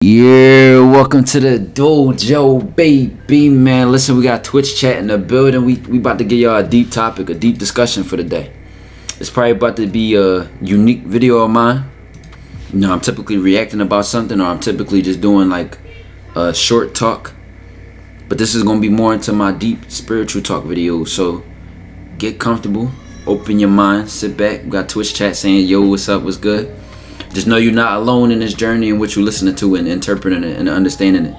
Yeah, welcome to the Dojo, baby, man. Listen, we got Twitch chat in the building. We about to give y'all a deep topic, a deep discussion for the day. It's probably about to be a unique video of mine. You know, I'm typically reacting about something, or I'm typically just doing like a short talk. But this is gonna be more into my deep spiritual talk videos. So get comfortable, open your mind, sit back. We got Twitch chat saying, yo, what's up, what's good? Just know you're not alone in this journey in which you're listening to and interpreting it and understanding it.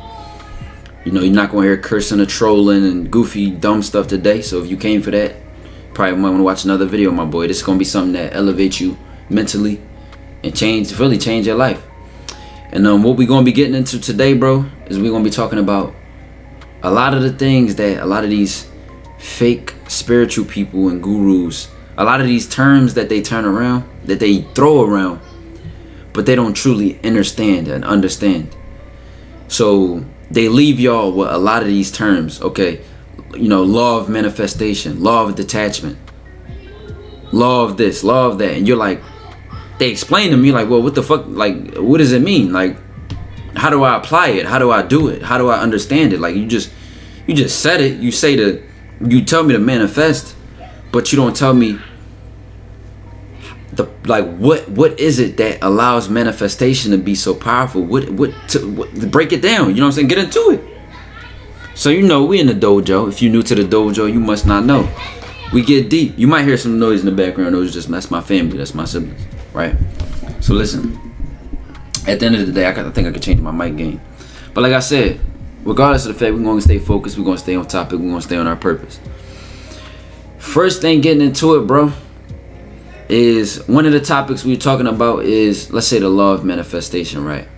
You know, you're not going to hear cursing or trolling and goofy, dumb stuff today. So if you came for that, probably might want to watch another video, my boy. This is going to be something that elevates you mentally and really change your life. And what we're going to be getting into today, bro, is we're going to be talking about a lot of the things that a lot of these fake spiritual people and gurus, a lot of these terms that they turn around, that they throw around, but they don't truly understand. So they leave y'all with a lot of these terms. Okay, you know, law of manifestation, law of detachment, law of this, law of that, and you're like, they explain to me like, well, what the fuck, like, what does it mean? Like, how do I apply it? How do I do it? How do I understand it? Like, you just said it. You tell me to manifest, but you don't tell me what is it that allows manifestation to be so powerful? What break it down, you know what I'm saying? Get into it. So, you know, we in the dojo. If you're new to the dojo, you must not know. We get deep. You might hear some noise in the background. That's my family, that's my siblings, right? So listen, at the end of the day, I think I could change my mic game. But like I said, regardless of the fact, we're going to stay focused, we're going to stay on topic, we're going to stay on our purpose. First thing getting into it, bro, is one of the topics we're talking about is, let's say, the law of manifestation, right?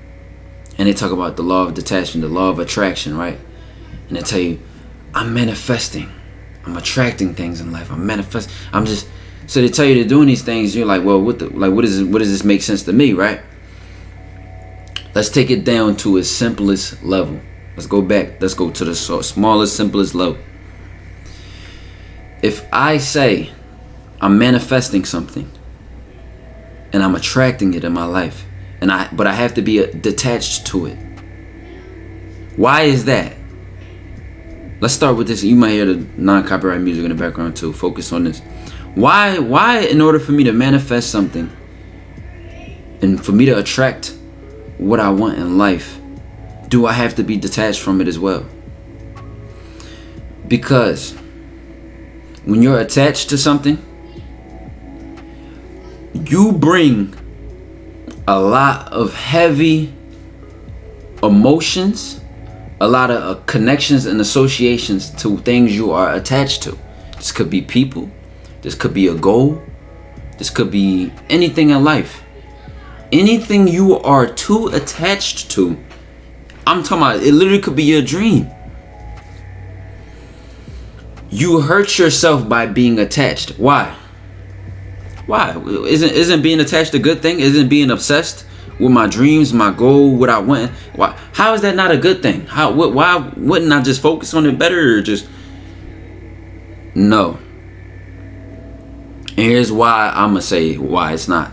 And they talk about the law of detachment, the law of attraction, right? And they tell you, I'm manifesting, I'm attracting things in life, so they tell you they're doing these things. You're like, well, what does this make sense to me, right? Let's take it down to its simplest level. Let's go to the smallest, simplest level. If I say I'm manifesting something and I'm attracting it in my life, but I have to be detached to it. Why is that? Let's start with this. You might hear the non-copyright music in the background too. Focus on this. Why in order for me to manifest something and for me to attract what I want in life, do I have to be detached from it as well? Because when you're attached to something, you bring a lot of heavy emotions, a lot of connections and associations to things you are attached to. This could be people, this could be a goal, this could be anything in life. Anything you are too attached to, I'm talking about, it literally could be your dream. You hurt yourself by being attached. Why? Isn't being attached a good thing? Isn't being obsessed with my dreams, my goal, what I want? Why? How is that not a good thing? Why wouldn't I just focus on it better, or just no? And here's why I'm gonna say why it's not.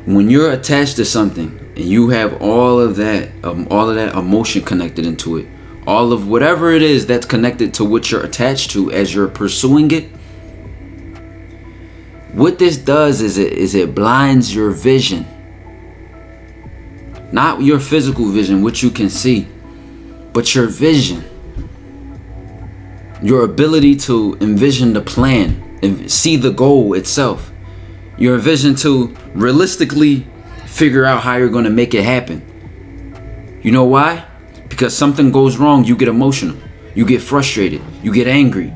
When you're attached to something and you have all of that emotion connected into it, all of whatever it is that's connected to what you're attached to as you're pursuing it, what this does is it blinds your vision. Not your physical vision, what you can see, but your vision. Your ability to envision the plan and see the goal itself. Your vision to realistically figure out how you're going to make it happen. You know why? Because something goes wrong, you get emotional, you get frustrated, you get angry.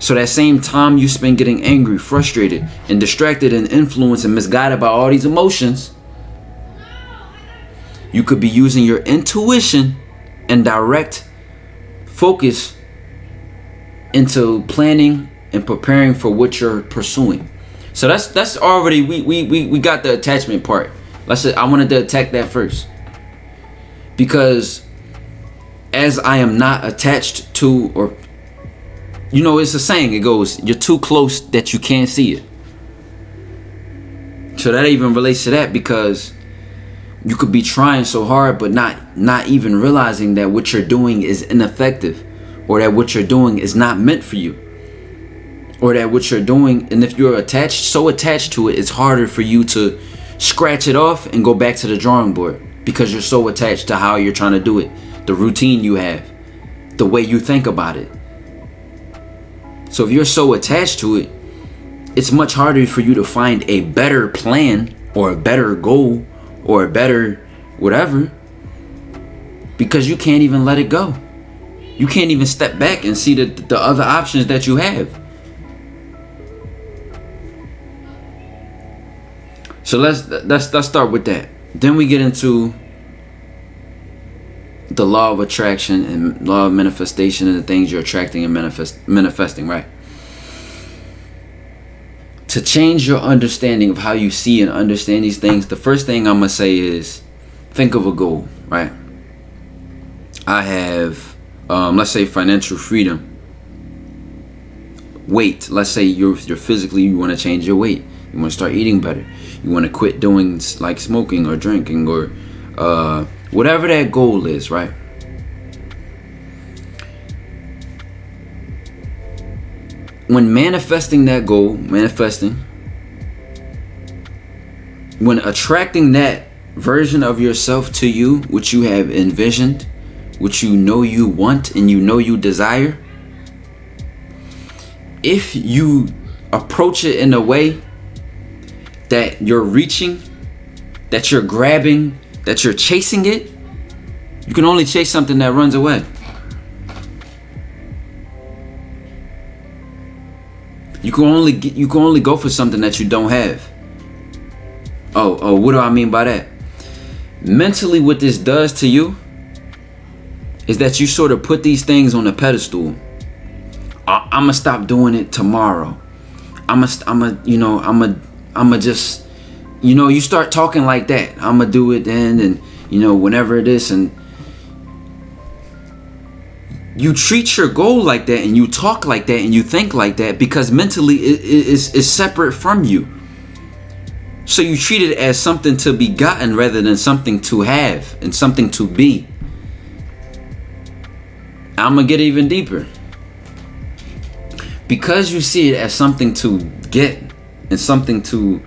So that same time you spend getting angry, frustrated, and distracted and influenced and misguided by all these emotions, you could be using your intuition and direct focus into planning and preparing for what you're pursuing. So that's already, we got the attachment part. I wanted to attack that first. Because as I am not attached to, or you know, it's a saying, it goes, you're too close that you can't see it. So that even relates to that, because You could be trying so hard, but not even realizing that what you're doing is ineffective, or that what you're doing is not meant for you, or that what you're doing, and if you're so attached to it, it's harder for you to scratch it off and go back to the drawing board, because you're so attached to how you're trying to do it, the routine you have, the way you think about it. So if you're so attached to it, it's much harder for you to find a better plan or a better goal or a better whatever, because you can't even let it go. You can't even step back and see the other options that you have. So let's start with that. Then we get into the law of attraction and law of manifestation and the things you're attracting and manifesting, right? To change your understanding of how you see and understand these things, the first thing I'm gonna say is think of a goal, right? I have, let's say, financial freedom. Weight. Let's say you're physically, you want to change your weight. You want to start eating better. You want to quit doing like smoking or drinking or whatever that goal is, right? When manifesting that goal, when attracting that version of yourself to you, which you have envisioned, which you know you want and you know you desire, if you approach it in a way that you're reaching, that you're grabbing, that you're chasing it, you can only chase something that runs away. You can only go for something that you don't have. Oh, what do I mean by that? Mentally, what this does to you is that you sort of put these things on a pedestal. I'ma stop doing it tomorrow. I'ma just, you start talking like that. I'ma do it then, and whenever it is, and you treat your goal like that, and you talk like that, and you think like that, because mentally it is separate from you. So you treat it as something to be gotten rather than something to have and something to be. I'm gonna get even deeper. Because you see it as something to get and something to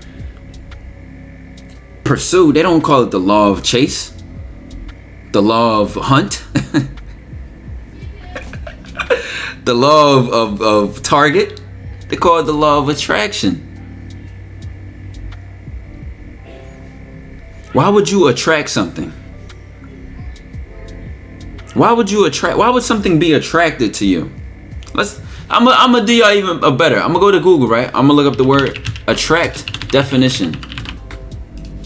pursue, they don't call it the law of chase, the law of hunt, the law of target. They call it the law of attraction. Why would you attract something? Why would something be attracted to you? I'm gonna do y'all even better. I'm gonna go to Google, right? I'm gonna look up the word attract definition.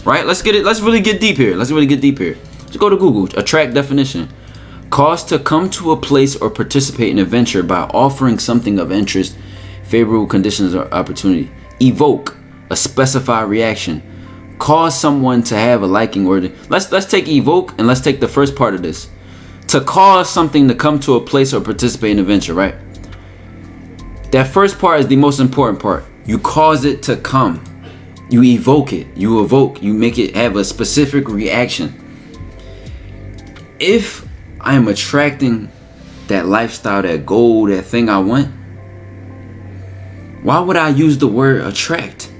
Right? Let's really get deep here. Let's go to Google. Attract definition. Cause to come to a place or participate in a venture by offering something of interest, favorable conditions or opportunity. Evoke a specified reaction. Cause someone to have a liking or let's take evoke and let's take the first part of this. To cause something to come to a place or participate in a venture, right? That first part is the most important part. You cause it to come. You evoke it. You make it have a specific reaction. If I am attracting that lifestyle, that goal, that thing I want, why would I use the word attract?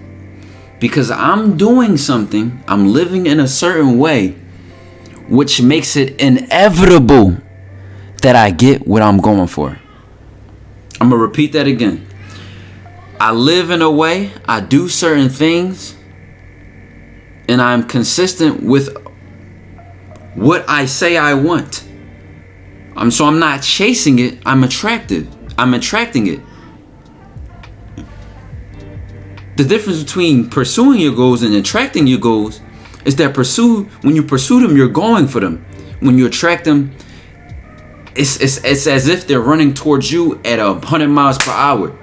Because I'm doing something, I'm living in a certain way, which makes it inevitable that I get what I'm going for. I'm gonna repeat that again. I live in a way, I do certain things, and I'm consistent with what I say I want. So I'm not chasing it, I'm attracting it. The difference between pursuing your goals and attracting your goals is that when you pursue them, you're going for them. When you attract them, it's as if they're running towards you at 100 miles per hour.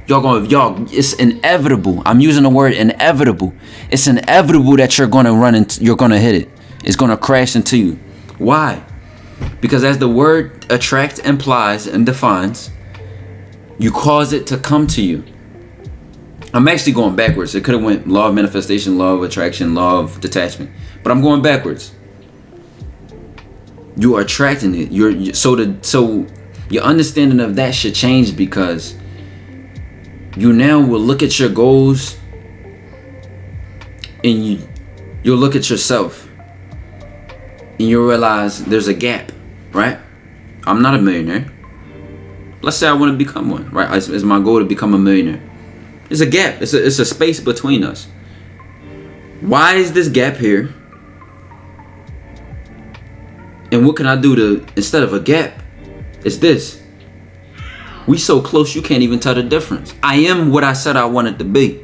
It's inevitable. I'm using the word inevitable. It's inevitable that you're gonna you're gonna hit it. It's gonna crash into you. Why? Because as the word attract implies and defines, you cause it to come to you. I'm actually going backwards. It could have went law of manifestation, law of attraction, law of detachment. But I'm going backwards. You are attracting it. So your understanding of that should change, because you now will look at your goals and you'll look at yourself and you'll realize there's a gap, right? I'm not a millionaire. Let's say I want to become one, right? It's my goal to become a millionaire. There's a gap. It's a space between us. Why is this gap here? And what can I do to, instead of a gap, it's this. We so close you can't even tell the difference. I am what I said I wanted to be.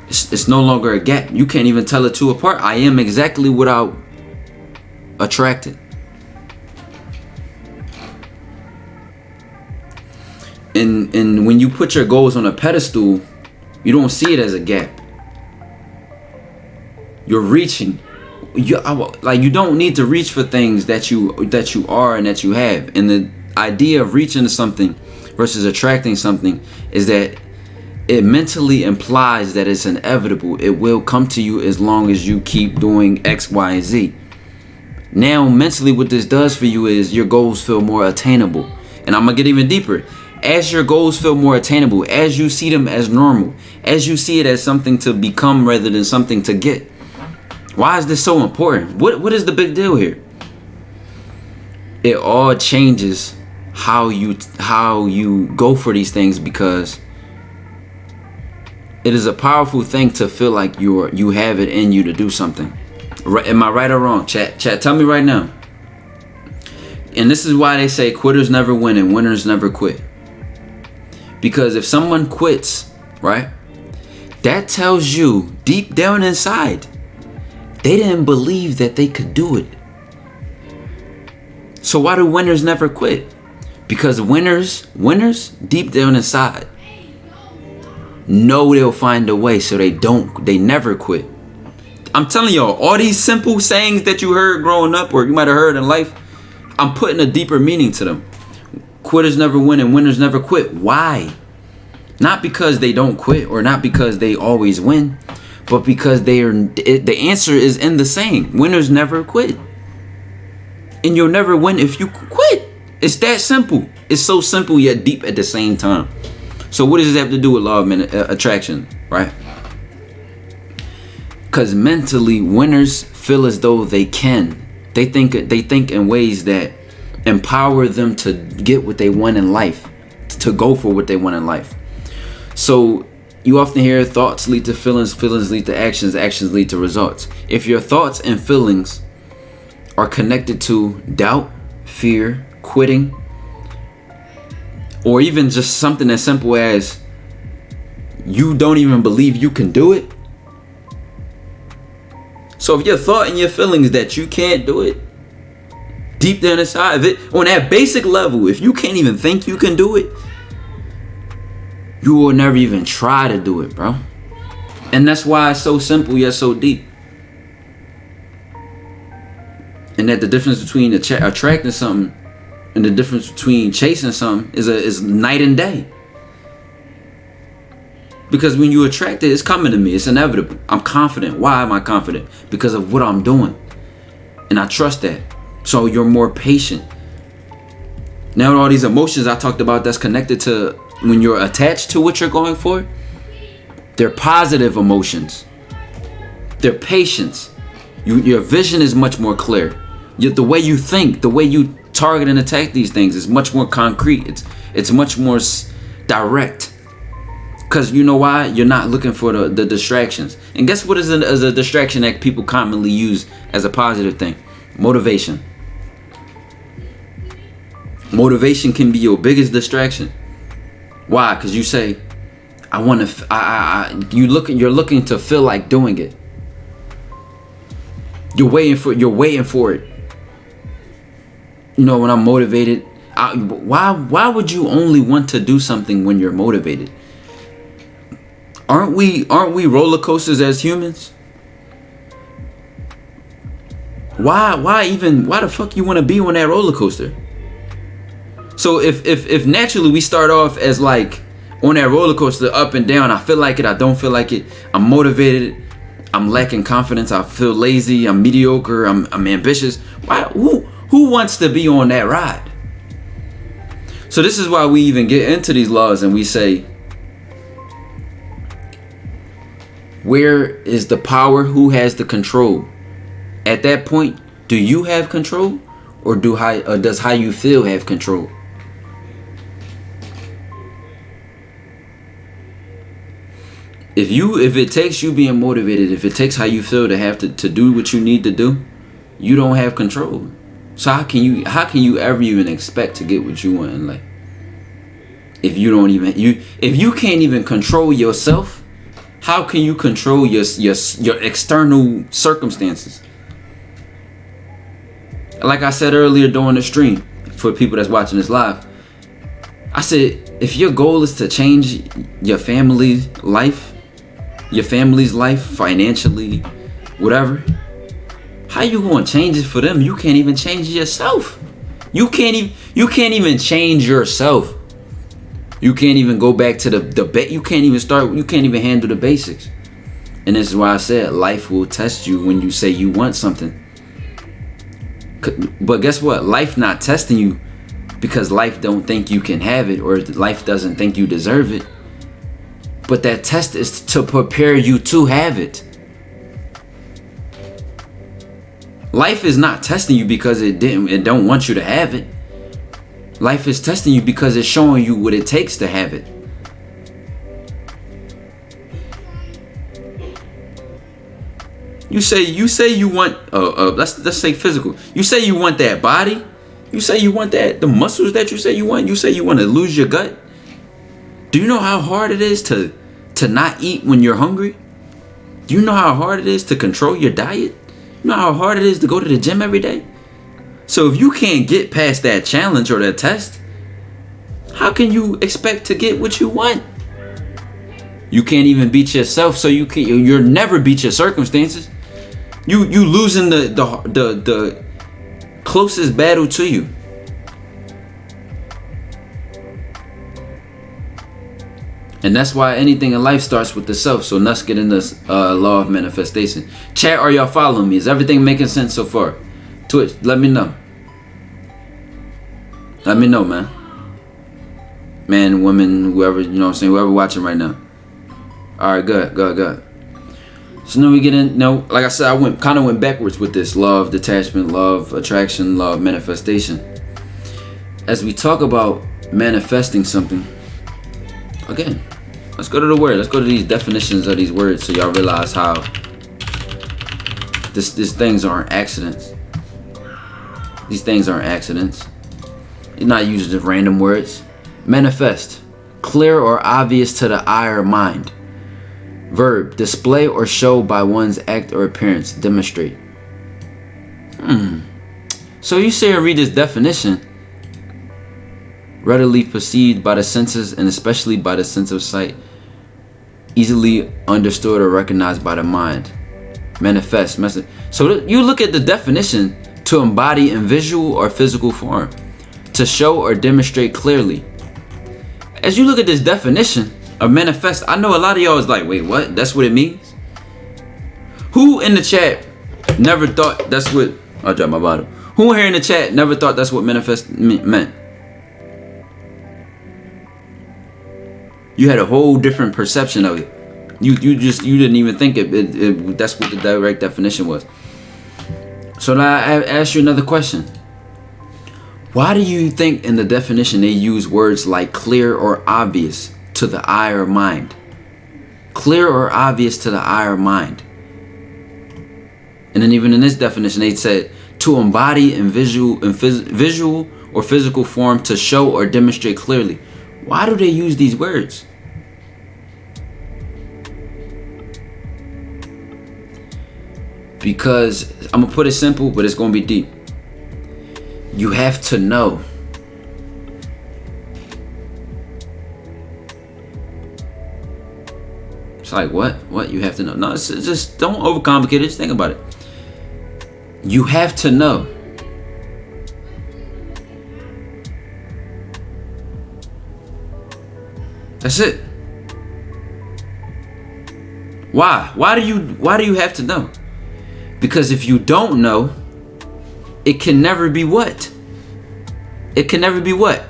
It's no longer a gap. You can't even tell the two apart. I am exactly what I attracted. And when you put your goals on a pedestal, you don't see it as a gap. You're reaching. You don't need to reach for things that you are and that you have. And the idea of reaching to something versus attracting something is that it mentally implies that it's inevitable. It will come to you as long as you keep doing X, Y, and Z. Now, mentally, what this does for you is your goals feel more attainable. And I'm gonna get even deeper. As your goals feel more attainable, as you see them as normal, as you see it as something to become rather than something to get. Why is this so important? What is the big deal here? It all changes how you go for these things, because it is a powerful thing to feel like you have it in you to do something. Am I right or wrong? Chat, tell me right now. And this is why they say quitters never win and winners never quit. Because if someone quits, right, that tells you deep down inside they didn't believe that they could do it. So why do winners never quit? Because winners deep down inside know they'll find a way, so they never quit. I'm telling y'all, all these simple sayings that you heard growing up or you might have heard in life, I'm putting a deeper meaning to them. Quitters never win and winners never quit. Why? Not because they don't quit or not because they always win, but because the answer is in the saying. Winners never quit. And you'll never win if you quit. It's that simple. It's so simple yet deep at the same time. So what does this have to do with law of attraction, right? Because mentally, winners feel as though they can. They think in ways that empower them to get what they want in life, to go for what they want in life. So you often hear thoughts lead to feelings, feelings lead to actions, actions lead to results. If your thoughts and feelings are connected to doubt, fear, quitting, or even just something as simple as you don't even believe you can do it. So if your thought and your feelings that you can't do it, deep down inside of it, on that basic level, if you can't even think you can do it, you will never even try to do it, bro. And that's why it's so simple yet so deep. And that the difference between attracting something and the difference between chasing something is night and day. Because when you attract it, it's coming to me. It's inevitable. I'm confident. Why am I confident? Because of what I'm doing. And I trust that. So you're more patient. Now all these emotions I talked about that's connected to when you're attached to what you're going for, they're positive emotions. They're patience. Your vision is much more clear. The way you think, the way you target and attack these things is much more concrete. It's much more direct. Because you know why? You're not looking for the distractions. And guess what is a distraction that people commonly use as a positive thing? Motivation. Motivation can be your biggest distraction. Why? Because you say, I want to. You're looking to feel like doing it. You're waiting for it. You know, when I'm motivated, why would you only want to do something when you're motivated? Aren't we roller coasters as humans? Why the fuck you want to be on that roller coaster? So if naturally we start off as like, on that roller coaster, up and down. I feel like it, I don't feel like it. I'm motivated, I'm lacking confidence, I feel lazy, I'm mediocre, I'm ambitious. Why? Who wants to be on that ride? So this is why we even get into these laws and we say, where is the power? Who has the control? At that point, do you have control, or does how you feel have control? If it takes you being motivated, if it takes how you feel to have to do what you need to do, you don't have control. So how can you ever even expect to get what you want in life? If you can't even control yourself, how can you control your external circumstances? Like I said earlier during the stream, for people that's watching this live, I said, if your goal is to change your family's life financially, whatever, how you gonna change it for them? You can't even change yourself. You can't even change yourself. You can't even go back to the you can't even handle the basics. And this is why I said life will test you when you say you want something. But guess what? Life not testing you because life don't think you can have it, or life doesn't think you deserve it. But that test is to prepare you to have it. Life is not testing you because it don't want you to have it. Life is testing you because it's showing you what it takes to have it. You say you want let's say physical. You say you want that body. You say you want the muscles that you say you want. You say you want to lose your gut. Do you know how hard it is to not eat when you're hungry? Do you know how hard it is to control your diet? You know how hard it is to go to the gym every day? So if you can't get past that challenge or that test, how can you expect to get what you want? You can't even beat yourself, so you'll never beat your circumstances. You losing the closest battle to you. And that's why anything in life starts with the self. So let's get in this law of manifestation. Chat, are y'all following me? Is everything making sense so far? Twitch, let me know. Let me know, man. Man, women, whoever, you know what I'm saying, whoever watching right now. Alright, good. So now we get in, like I said, I kind of went backwards with this law of detachment, law of attraction, law of manifestation. As we talk about manifesting something, again, let's go to the word. Let's go to these definitions of these words so y'all realize how these things aren't accidents. These things aren't accidents. You're not using just random words. Manifest, clear or obvious to the eye or mind. Verb, display or show by one's act or appearance, demonstrate. So you say or read this definition, readily perceived by the senses and especially by the sense of sight, easily understood or recognized by the mind. Manifest, message. So you look at the definition, to embody in visual or physical form, to show or demonstrate clearly. As you look at this definition of manifest, I know a lot of y'all is like, wait, what? That's what it means? Who in the chat never thought that's what, I'll drop my bottle. Who here in the chat never thought that's what manifest meant? You had a whole different perception of it. You didn't even think that's what the direct definition was. So now I ask you another question. Why do you think in the definition they use words like clear or obvious to the eye or mind? Clear or obvious to the eye or mind. And then even in this definition they said to embody in visual or physical form, to show or demonstrate clearly. Why do they use these words? Because I'm gonna put it simple, but it's gonna be deep. You have to know. It's like, what you have to know? No, it's just don't overcomplicate it. Just think about it. You have to know. That's it. Why? Why do you have to know? Because if you don't know, it can never be what? It can never be what?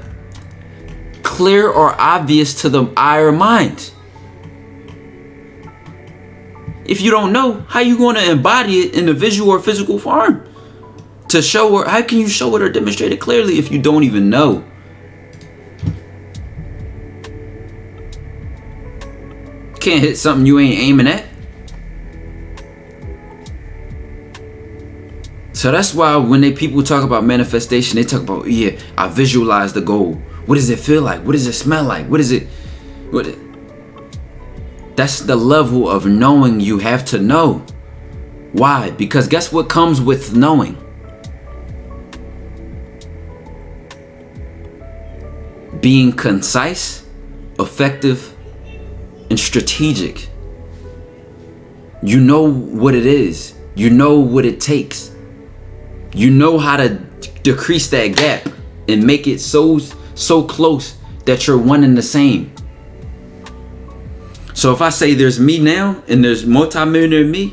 Clear or obvious to the eye or mind. If you don't know, how you going to embody it in a visual or physical form? To show, or how can you show it or demonstrate it clearly if you don't even know? Can't hit something you ain't aiming at. So that's why when people talk about manifestation, they talk about, yeah, I visualize the goal. What does it feel like? What does it smell like? That's the level of knowing you have to know. Why? Because guess what comes with knowing? Being concise, effective, and strategic. You know what it is. You know what it takes. You know how to decrease that gap and make it so close that you're one and the same. So if I say there's me now and there's multi-millionaire me,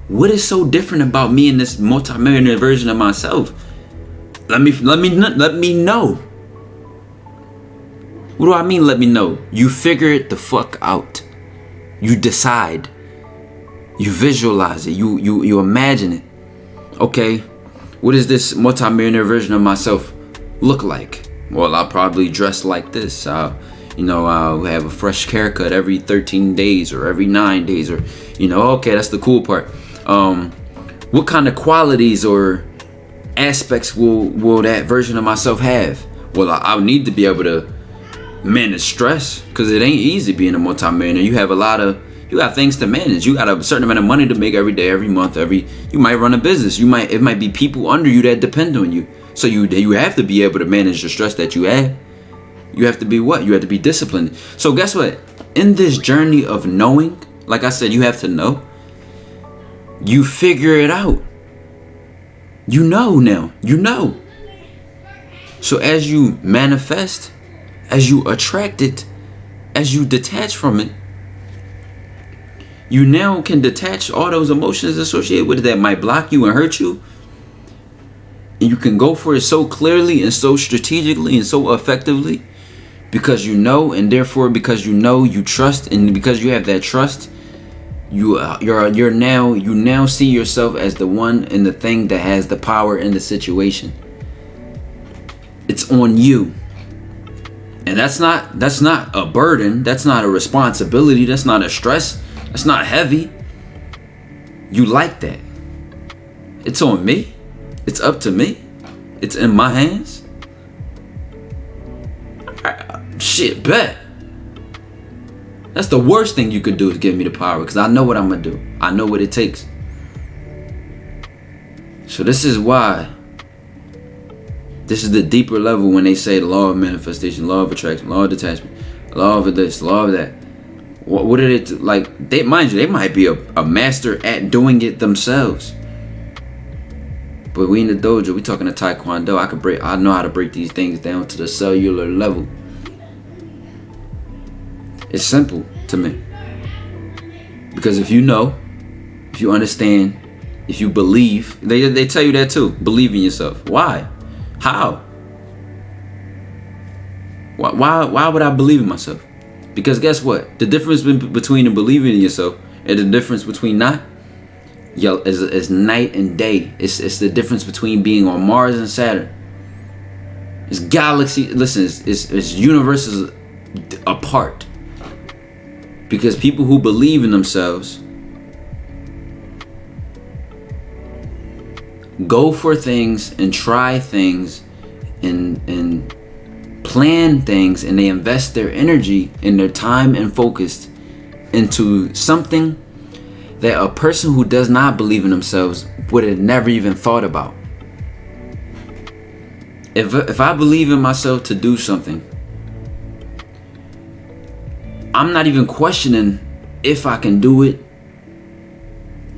what is so different about me and this multi-millionaire version of myself? Let me know. What do I mean let me know? You figure it the fuck out. You decide. You visualize it. You imagine it. Okay, what does this multi-millionaire version of myself look like? Well, I'll probably dress like this. I'll have a fresh haircut every 13 days or every 9 days, or, okay, that's the cool part. What kind of qualities or aspects will that version of myself have? Well, I need to be able to manage stress, because it ain't easy being a multi-millionaire. You got things to manage. You got a certain amount of money to make every day, every month, you might run a business. It might be people under you that depend on you. So you have to be able to manage the stress that you have. You have to be what? You have to be disciplined. So guess what? In this journey of knowing, like I said, you have to know. You figure it out. You know now. You know. So as you manifest, as you attract it, as you detach from it, you now can detach all those emotions associated with it that might block you and hurt you. And you can go for it so clearly and so strategically and so effectively, because you know, and therefore because you know, you trust, and because you have that trust, you now see yourself as the one and the thing that has the power in the situation. It's on you. And that's not a burden, that's not a responsibility, that's not a stress, that's not heavy. You like that. It's on me. It's up to me. It's in my hands. Shit, bet. That's the worst thing you could do, is give me the power, because I know what I'm gonna do. I know what it takes. So this is why. This is the deeper level when they say the law of manifestation, law of attraction, law of detachment, law of this, law of that. What did it like? They might be a master at doing it themselves. But we in the dojo, we talking to TyKwonDoe. I know how to break these things down to the cellular level. It's simple to me. Because if you know, if you understand, if you believe, they tell you that too. Believe in yourself. Why? How? Why would I believe in myself? Because guess what? The difference between believing in yourself and the difference between not, is night and day. It's the difference between being on Mars and Saturn. It's galaxy. Listen, it's universes apart. Because people who believe in themselves go for things and try things and plan things, and they invest their energy and their time and focus into something that a person who does not believe in themselves would have never even thought about. If I believe in myself to do something, I'm not even questioning if I can do it.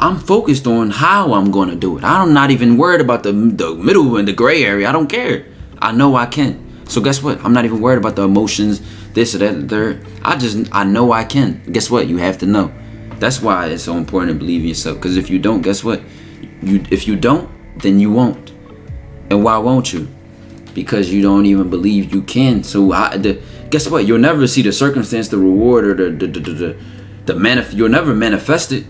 I'm focused on how I'm going to do it. I'm not even worried about the middle and the gray area. I don't care. I know I can. So guess what? I'm not even worried about the emotions, this or that and third. I know I can. Guess what? You have to know. That's why it's so important to believe in yourself. Because if you don't, guess what? If you don't, then you won't. And why won't you? Because you don't even believe you can. So guess what? You'll never see the circumstance, the reward, or you'll never manifest it,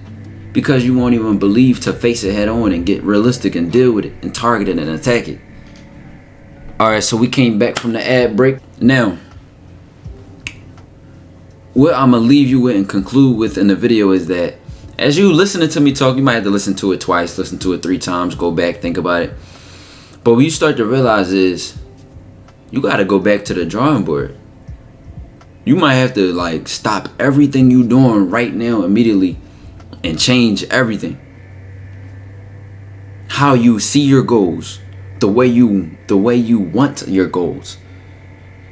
because you won't even believe to face it head on and get realistic and deal with it and target it and attack it. Alright, so we came back from the ad break. Now, what I'm going to leave you with and conclude with in the video is that as you listening to me talk, you might have to listen to it twice, listen to it 3 times, go back, think about it. But what you start to realize is you got to go back to the drawing board. You might have to like stop everything you doing right now immediately and change everything. How you see your goals, the way you want your goals,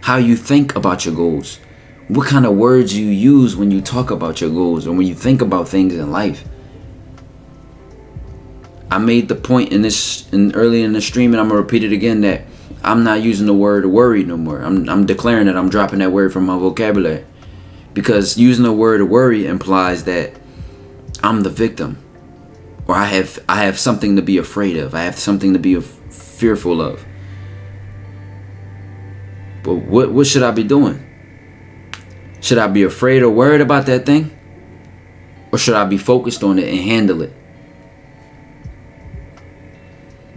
how you think about your goals, what kind of words you use when you talk about your goals and when you think about things in life. I made the point early in the stream, and I'm gonna repeat it again, that I'm not using the word worry no more. I'm declaring that I'm dropping that word from my vocabulary, because using the word worry implies that I'm the victim, or I have something to be afraid of. I have something to be fearful of. But what should I be doing? Should I be afraid or worried about that thing? Or should I be focused on it and handle it?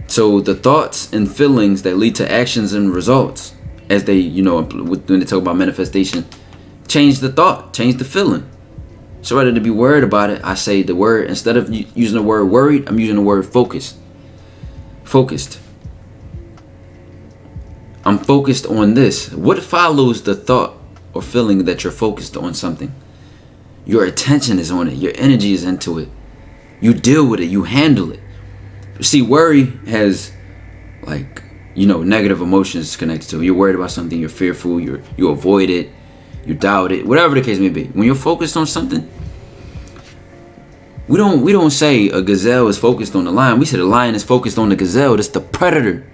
So the thoughts and feelings that lead to actions and results, as they, when they talk about manifestation, change the thought, change the feeling. So rather than be worried about it, I say the word, instead of using the word worried, I'm using the word focused. Focused. I'm focused on this. What follows the thought or feeling that you're focused on something? Your attention is on it. Your energy is into it. You deal with it. You handle it. See, worry has negative emotions connected to it. You're worried about something. You're fearful. You avoid it. You doubt it. Whatever the case may be. When you're focused on something, we don't say a gazelle is focused on the lion. We say the lion is focused on the gazelle. That's the predator.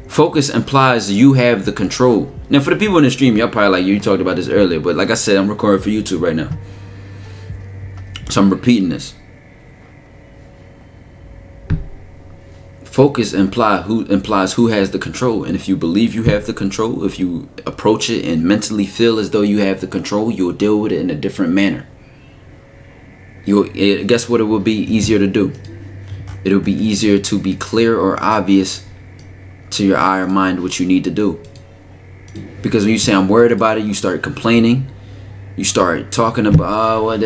Focus implies you have the control. Now, for the people in the stream, y'all probably like, you talked about this earlier, but like I said, I'm recording for YouTube right now, so I'm repeating this. Focus implies who has the control, and if you believe you have the control, if you approach it and mentally feel as though you have the control, you'll deal with it in a different manner. Guess what? It will be easier to do. It'll be easier to be clear or obvious to your eye or mind what you need to do. Because when you say I'm worried about it, you start complaining, you start talking about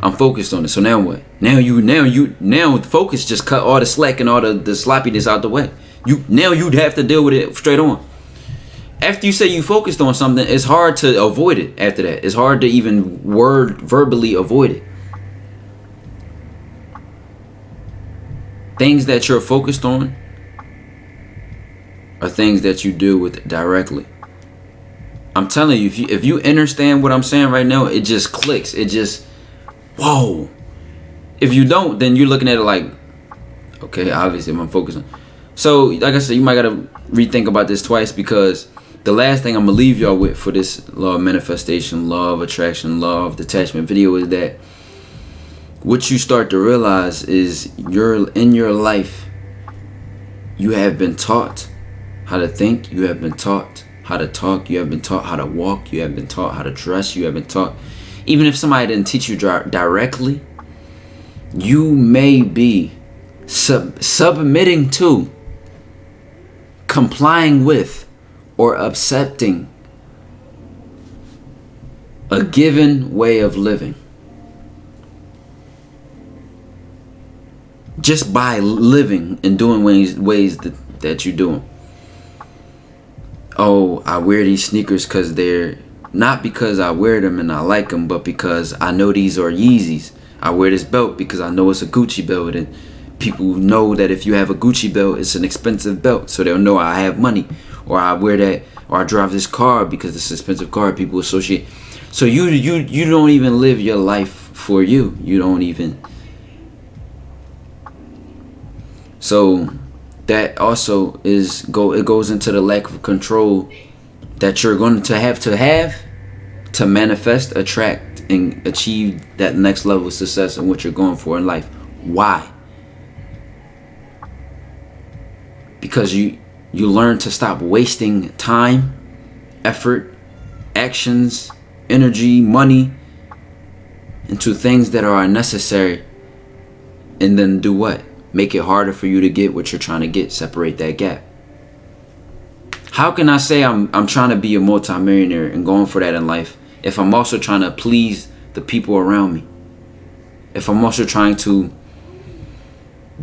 I'm focused on it. So now what? Now focus just cut all the slack and all the sloppiness out the way. You'd have to deal with it straight on. After you say you focused on something, it's hard to avoid it after that. It's hard to even verbally avoid it. Things that you're focused on are things that you deal with directly. I'm telling you, if you understand what I'm saying right now, it just clicks. It just, whoa. If you don't, then you're looking at it like, okay, obviously I'm focused on. So, like I said, you might gotta rethink about this twice, because the last thing I'm gonna leave y'all with for this law of manifestation, law of attraction, law of detachment video is that what you start to realize is in your life, you have been taught how to think, you have been taught how to talk, you have been taught how to walk, you have been taught how to dress, you have been taught, even if somebody didn't teach you directly, you may be submitting to, complying with, or accepting a given way of living. Just by living and doing ways that you're doing. Oh, I wear these sneakers because they're not because I wear them and I like them, but because I know these are Yeezys. I wear this belt because I know it's a Gucci belt, and people know that if you have a Gucci belt, it's an expensive belt, so they'll know I have money. Or I wear that, or I drive this car because it's an expensive car. People associate. So you don't even live your life for you. You don't even. So that also it goes into the lack of control that you're going to have to manifest, attract, and achieve that next level of success in what you're going for in life. Why? Because you learn to stop wasting time, effort, actions, energy, money into things that are unnecessary, and then do what? Make it harder for you to get what you're trying to get. Separate that gap. How can I say I'm trying to be a multimillionaire and going for that in life if I'm also trying to please the people around me? If I'm also trying to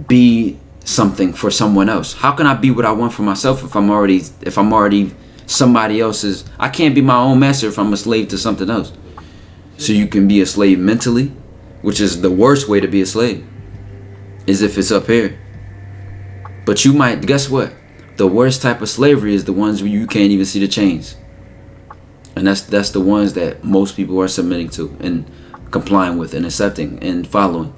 be something for someone else? How can I be what I want for myself if I'm already somebody else's? I can't be my own master if I'm a slave to something else. So you can be a slave mentally, which is the worst way to be a slave, is if it's up here. But you might, guess what? The worst type of slavery is the ones where you can't even see the chains. And that's the ones that most people are submitting to and complying with and accepting and following.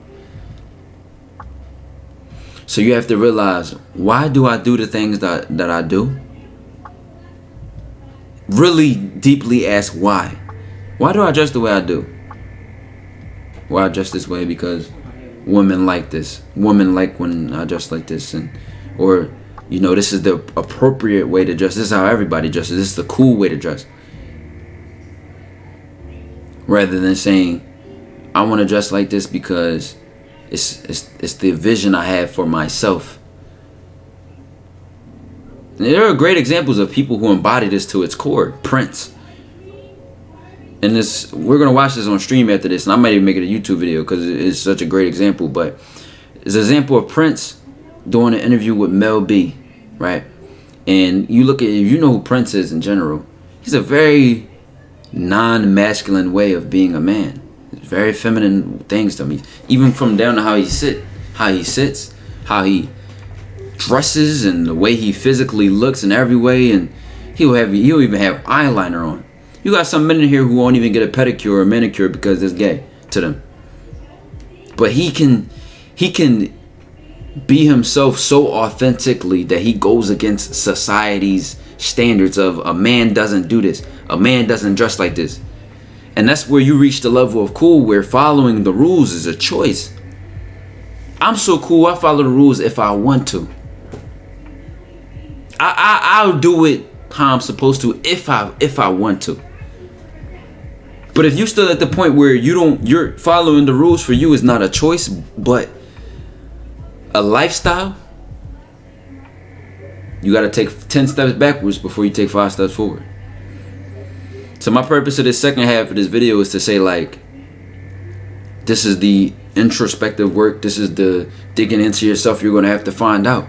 So you have to realize, why do I do the things that I do? Really deeply ask why. Why do I dress the way I do? Well, I dress this way because women like this. Women like when I dress like this, or this is the appropriate way to dress. This is how everybody dresses. This is the cool way to dress. Rather than saying, I want to dress like this because it's the vision I have for myself. And there are great examples of people who embody this to its core. Prince. And we're going to watch this on stream after this, and I might even make it a YouTube video because it's such a great example. But it's an example of Prince doing an interview with Mel B, right? And you look at, if you know who Prince is in general, he's a very non-masculine way of being a man. It's very feminine things to me, even from down to how he sits, how he dresses, and the way he physically looks in every way. And he'll even have eyeliner on. You got some men in here who won't even get a pedicure or manicure because it's gay to them. But he can be himself so authentically that he goes against society's standards of a man doesn't do this, a man doesn't dress like this. And that's where you reach the level of cool where following the rules is a choice. I'm so cool, I follow the rules if I want to. I'll do it how I'm supposed to if I want to. But if you still at the point where you're following the rules for you is not a choice but a lifestyle, you got to take 10 steps backwards before you take 5 steps forward. So my purpose of this second half of this video is to say, like, this is the introspective work. This is the digging into yourself you're going to have to find out.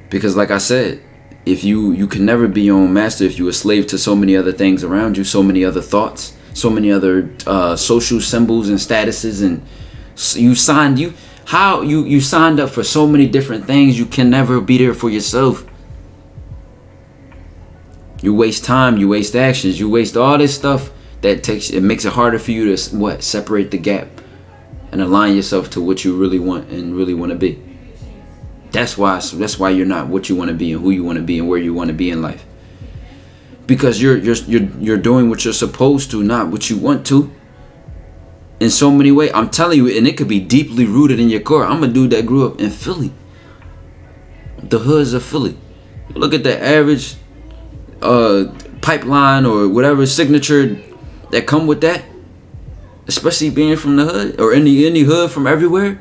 Because like I said, if you can never be your own master if you're a slave to so many other things around you, so many other thoughts, so many other social symbols and statuses, and you signed up for so many different things. You can never be there for yourself. You waste time, you waste actions, you waste all this stuff that makes it harder for you to separate the gap and align yourself to what you really want and really want to be. That's why you're not what you want to be and who you want to be and where you want to be in life. Because you're doing what you're supposed to, not what you want to. In so many ways, I'm telling you, and it could be deeply rooted in your core. I'm a dude that grew up in Philly, the hoods of Philly. Look at the average pipeline or whatever signature that come with that, especially being from the hood or any hood from everywhere.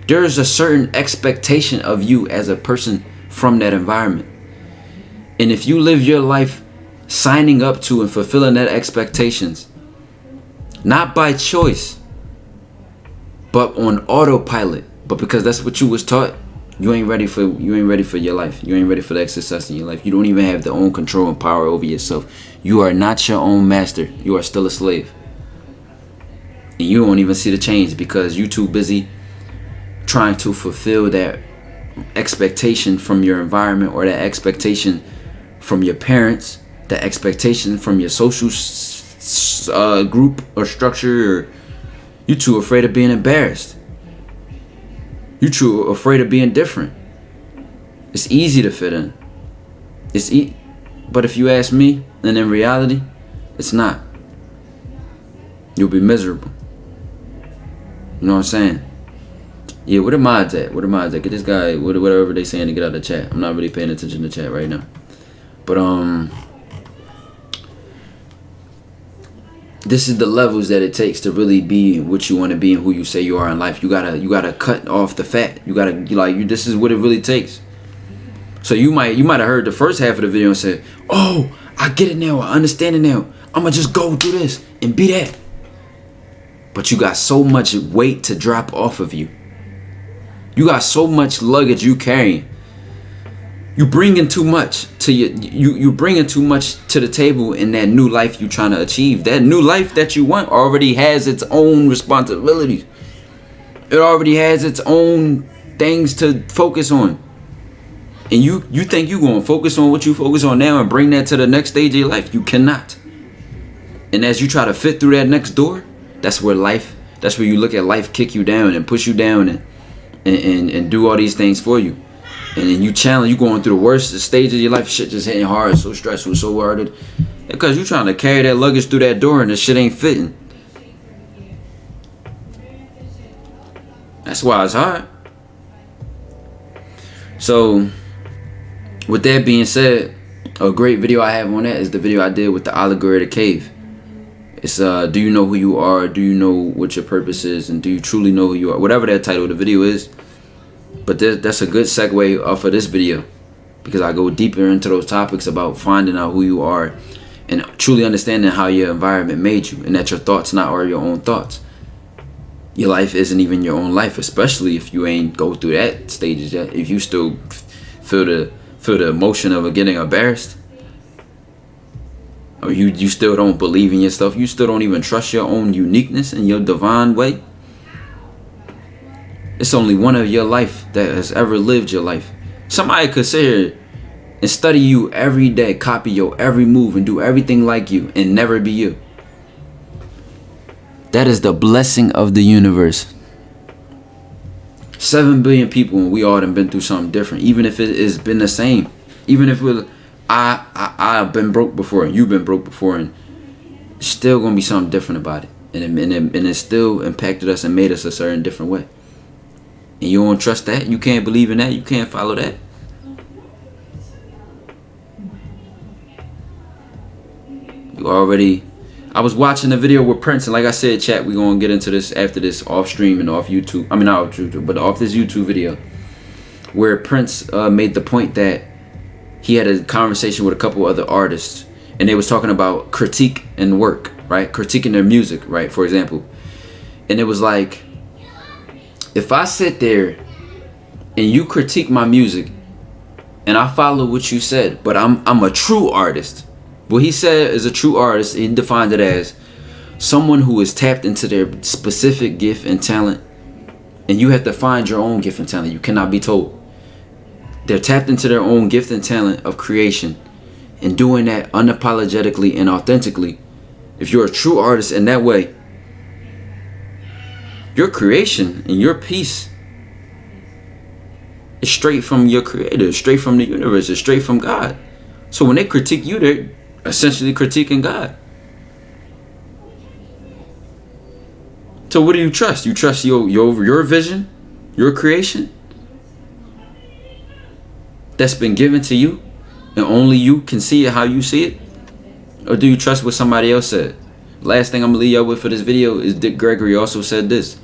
There's a certain expectation of you as a person from that environment. And if you live your life signing up to and fulfilling that expectations, not by choice, but on autopilot, but because that's what you was taught, you ain't ready for your life. You ain't ready for that success in your life. You don't even have the own control and power over yourself. You are not your own master. You are still a slave. And you don't even see the change because you too busy trying to fulfill that expectation from your environment, or that expectation from your parents, that expectation from your social group or structure. Or you too afraid of being embarrassed. You too afraid of being different. It's easy to fit in. But if you ask me, and in reality, it's not. You'll be miserable. You know what I'm saying? Yeah, where the mods at? Where the mods at? Get this guy, whatever they saying to get out of the chat. I'm not really paying attention to the chat right now. But this is the levels that it takes to really be what you want to be and who you say you are in life. You gotta cut off the fat. This is what it really takes. So you might have heard the first half of the video and said, "Oh, I get it now. I understand it now. I'ma just go do this and be that." But you got so much weight to drop off of you. You got so much luggage you carrying. You bringing too much to you bringing too much to the table in that new life you trying to achieve. That new life that you want already has its own responsibilities. It already has its own things to focus on. And you think you gonna focus on what you focus on now and bring that to the next stage of your life? You cannot. And as you try to fit through that next door, that's where you look at life kick you down and push you down and do all these things for you. And then you going through the worst stage of your life, shit just hitting hard, so stressful, so hard. Because you trying to carry that luggage through that door and the shit ain't fitting. That's why it's hard. So, with that being said, a great video I have on that is the video I did with the allegory of the cave. It's do you know who you are? Do you know what your purpose is? And do you truly know who you are? Whatever that title of the video is. But that's a good segue off of this video, because I go deeper into those topics about finding out who you are and truly understanding how your environment made you, and that your thoughts not are your own thoughts. Your life isn't even your own life, especially if you ain't go through that stages yet. If you still feel the emotion of getting embarrassed, or you still don't believe in yourself, you still don't even trust your own uniqueness and your divine way. It's only one of your life that has ever lived your life. Somebody could sit here and study you every day, copy your every move, and do everything like you, and never be you. That is the blessing of the universe. 7 billion people, and we all done been through something different. Even if it has been the same. Even if I've been broke before, and you've been broke before, and it's still gonna be something different about it. And it still impacted us and made us a certain different way. And you don't trust that? You can't believe in that? You can't follow that? I was watching a video with Prince, and like I said, chat, we're going to get into this after this off stream and off YouTube. I mean, not off YouTube, but off this YouTube video, where Prince made the point that he had a conversation with a couple other artists, and they was talking about critique and work, right? Critiquing their music, right? For example. And it was like, if I sit there and you critique my music and I follow what you said, but I'm a true artist. What he said is a true artist, he defined it as someone who is tapped into their specific gift and talent. And you have to find your own gift and talent. You cannot be told. They're tapped into their own gift and talent of creation, and doing that unapologetically and authentically. If you're a true artist in that way, your creation and your peace is straight from your creator, straight from the universe, it's straight from God. So when they critique you, they're essentially critiquing God. So what do you trust? You trust your vision, your creation that's been given to you, and only you can see it how you see it? Or do you trust what somebody else said? Last thing I'm gonna leave y'all with for this video is Dick Gregory also said this.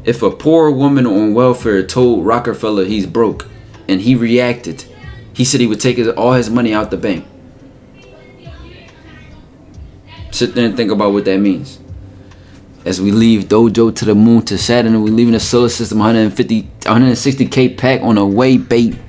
If a poor woman on welfare told Rockefeller he's broke, and he reacted, he said he would take all his money out the bank. Sit there and think about what that means. As we leave Dojo to the moon to Saturn, and we're leaving the solar system 160K pack on a way, baby.